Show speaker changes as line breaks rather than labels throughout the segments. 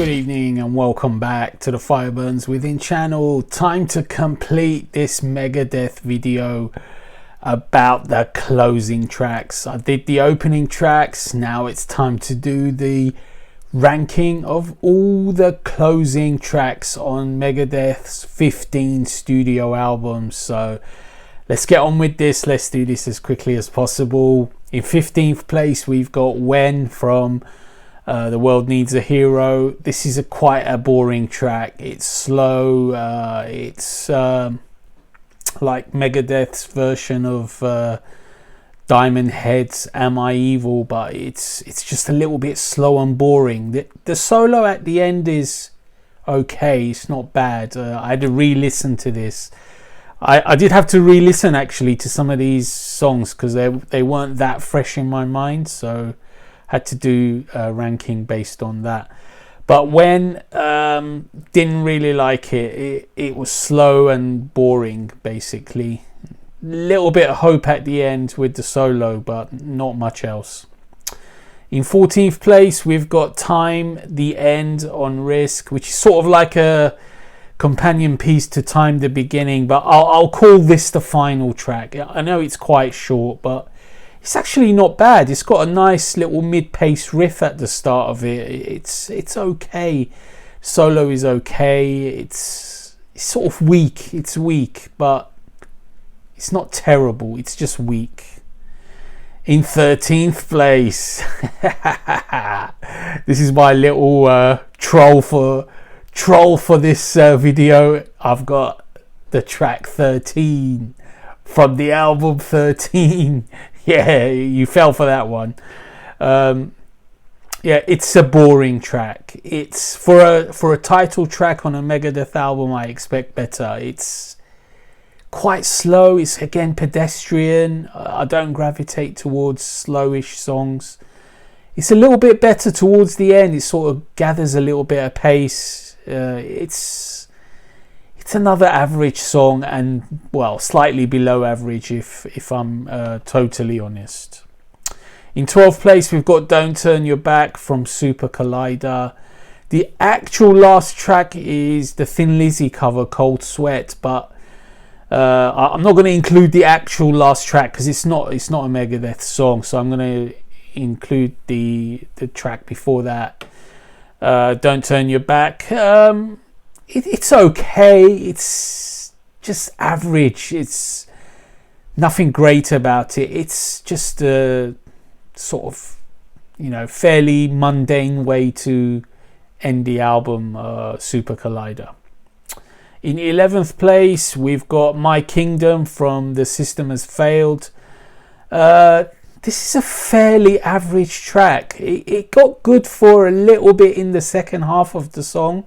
Good evening and welcome back to the Fireburns Within channel. Time to complete this Megadeth video about the closing tracks. I did the opening tracks, now it's time to do the ranking of all the closing tracks on Megadeth's 15 studio albums. So let's get on with this, let's do this as quickly as possible. In 15th place we've got When from The World Needs a Hero. This is quite a boring track. It's slow. It's like Megadeth's version of Diamond Head's Am I Evil, but it's just a little bit slow and boring. The solo at the end is okay. It's not bad. I had to re-listen to this. I did have to re-listen actually to some of these songs because they weren't that fresh in my mind, so had to do a ranking based on that. But When didn't really like it. It was slow and boring basically. Little bit of hope at the end with the solo, but not much else. In 14th place we've got Time the End on Risk, which is sort of like a companion piece to Time the Beginning, but I'll call this the final track. I know it's quite short, but it's actually not bad. It's got a nice little mid-pace riff at the start of it. It's okay. Solo is okay. It's sort of weak. It's weak, but it's not terrible. It's just weak. In 13th place, this is my little troll for this video. I've got the track 13 from the album 13. Yeah, you fell for that one. Yeah, it's a boring track. It's for a title track on a Megadeth album, I expect better. It's quite slow. It's again pedestrian. I don't gravitate towards slowish songs. It's a little bit better towards the end. It sort of gathers a little bit of pace. It's another average song, and well, slightly below average if I'm totally honest. In 12th place we've got Don't Turn Your Back from Super Collider. The actual last track is the Thin Lizzy cover, Cold Sweat, but I'm not going to include the actual last track because it's not a Megadeth song, so I'm going to include the track before that, Don't Turn Your Back. It's okay. It's just average. It's nothing great about it. It's just a sort of, fairly mundane way to end the album, Super Collider. In 11th place, we've got My Kingdom from The System Has Failed. This is a fairly average track. It got good for a little bit in the second half of the song.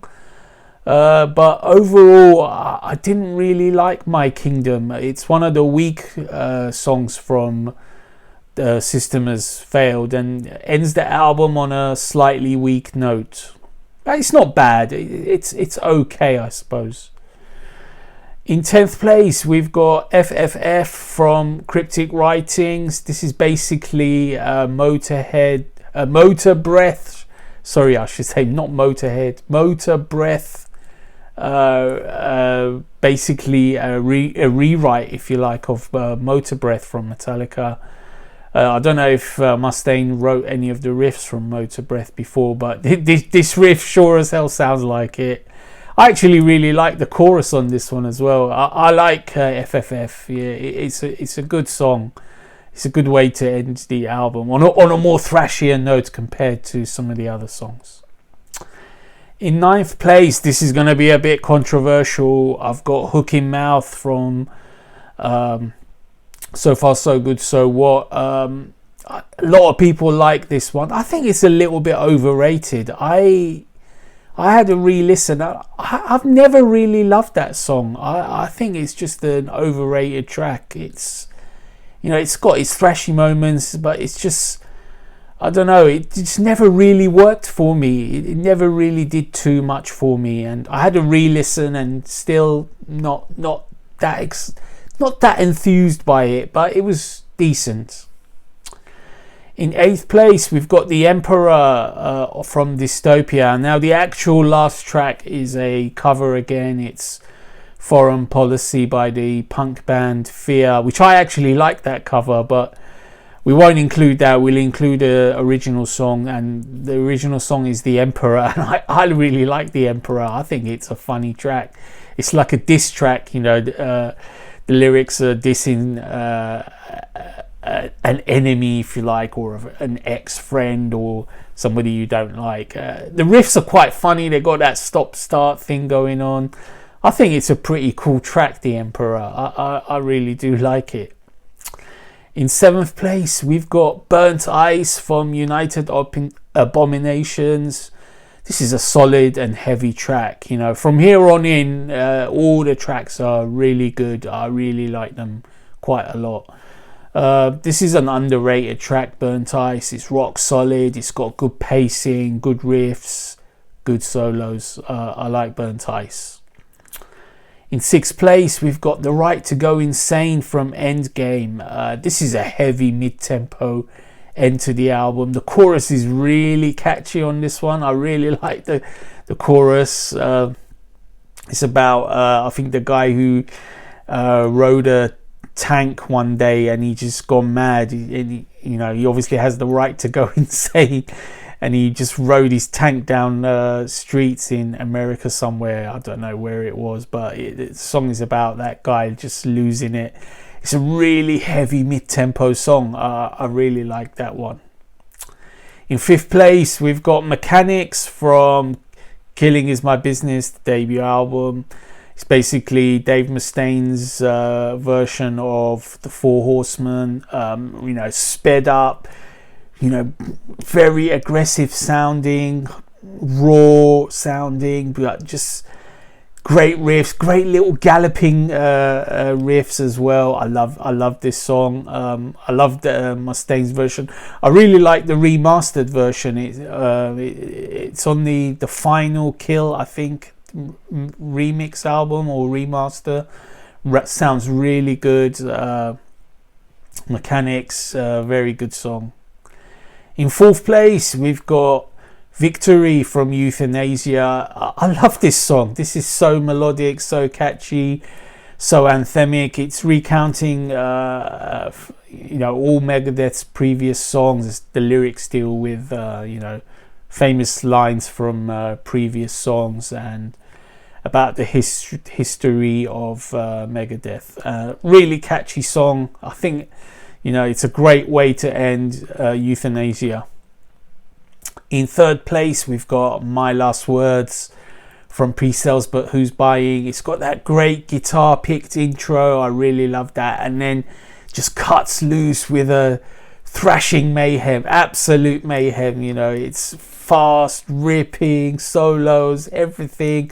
But overall, I didn't really like My Kingdom. It's one of the weak songs from The System Has Failed and ends the album on a slightly weak note. But it's not bad. It's okay, I suppose. In 10th place, we've got FFF from Cryptic Writings. This is basically Motorhead, Motor Breath. Sorry, I should say not Motorhead. Motor Breath. Basically a rewrite, if you like, of Motor Breath from Metallica. I don't know if Mustaine wrote any of the riffs from Motor Breath before, but this riff sure as hell sounds like it. I actually really like the chorus on this one as well. I like FFF. Yeah, it's a good song. It's a good way to end the album on a more thrashier note compared to some of the other songs. In 9th place, this is going to be a bit controversial. I've got Hook in Mouth from So Far So Good So What. A lot of people like this one. I think it's a little bit overrated. I had to re-listen. I've never really loved that song. I think it's just an overrated track. It's got its thrashy moments, but it's just, I don't know, it just never really worked for me. It never really did too much for me, and I had to re-listen and still not that enthused by it, but it was decent. In 8th place, we've got The Emperor from Dystopia. Now, the actual last track is a cover again. It's Foreign Policy by the punk band Fear, which I actually like that cover, but we won't include that. We'll include an original song, and the original song is The Emperor, and I really like The Emperor. I think it's a funny track. It's like a diss track, you know. The lyrics are dissing an enemy, if you like, or an ex-friend or somebody you don't like. The riffs are quite funny. They got that stop-start thing going on. I think it's a pretty cool track, The Emperor. I really do like it. In 7th place, we've got Burnt Ice from United Abominations. This is a solid and heavy track. You know, from here on in, all the tracks are really good. I really like them quite a lot. This is an underrated track, Burnt Ice. It's rock solid. It's got good pacing, good riffs, good solos. I like Burnt Ice. In 6th place, we've got The Right to Go Insane from Endgame. This is a heavy mid-tempo end to the album. The chorus is really catchy on this one. I really like the chorus. It's about, I think, the guy who rode a tank one day and he just gone mad. He obviously has the right to go insane. And he just rode his tank down streets in America somewhere. I don't know where it was, but the song is about that guy just losing it. It's a really heavy mid-tempo song. I really like that one. In 5th place, we've got Mechanics from Killing Is My Business, the debut album. It's basically Dave Mustaine's version of the Four Horsemen, sped up. Very aggressive sounding, raw sounding, but just great riffs, great little galloping riffs as well. I love this song. I love the Mustaine's version. I really like the remastered version. It's on the Final Kill, I think, remix album or remaster. Sounds really good. Mechanics, very good song. In 4th place, we've got Victory from Euthanasia. I love this song. This is so melodic, so catchy, so anthemic. It's recounting, all Megadeth's previous songs. The lyrics deal with, famous lines from previous songs and about the history of Megadeth. Really catchy song. I think, it's a great way to end Euthanasia. In 3rd place, we've got My Last Words from Pre-Sales But Who's Buying. It's got that great guitar picked intro. I really love that. And then just cuts loose with a thrashing mayhem, absolute mayhem. It's fast, ripping, solos, everything.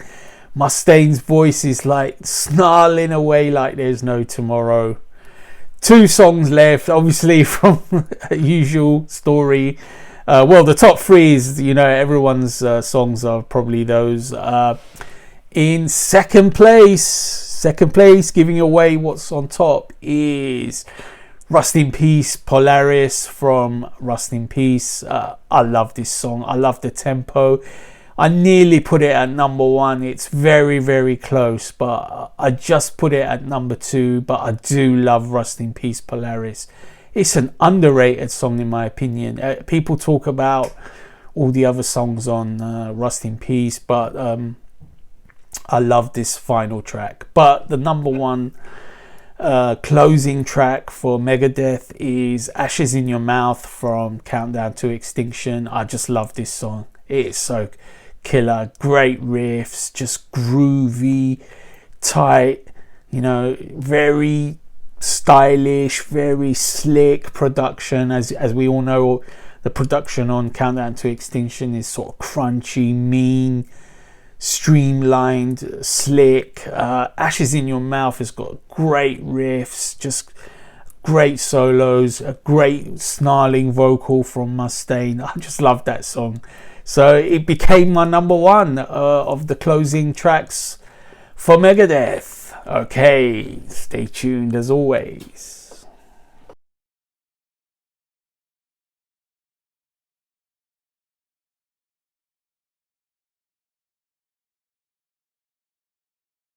Mustaine's voice is like snarling away like there's no tomorrow. 2 songs left, obviously, from Usual Story. The top 3 is, everyone's songs are probably those. In second place, giving away what's on top, is Rust in Peace, Polaris from Rust in Peace. I love this song. I love the tempo. I nearly put it at number 1. It's very, very close, but I just put it at number 2. But I do love Rust in Peace, Polaris. It's an underrated song in my opinion. People talk about all the other songs on Rust in Peace, but I love this final track. But the number 1 closing track for Megadeth is Ashes in Your Mouth from Countdown to Extinction. I just love this song. It's so killer, great riffs, just groovy, tight, very stylish, very slick production. As we all know, the production on Countdown to Extinction is sort of crunchy, mean, streamlined, slick. Ashes in Your Mouth has got great riffs, just great solos, a great snarling vocal from Mustaine. I just love that song. So it became my number 1 of the closing tracks for Megadeth. Okay, stay tuned as always.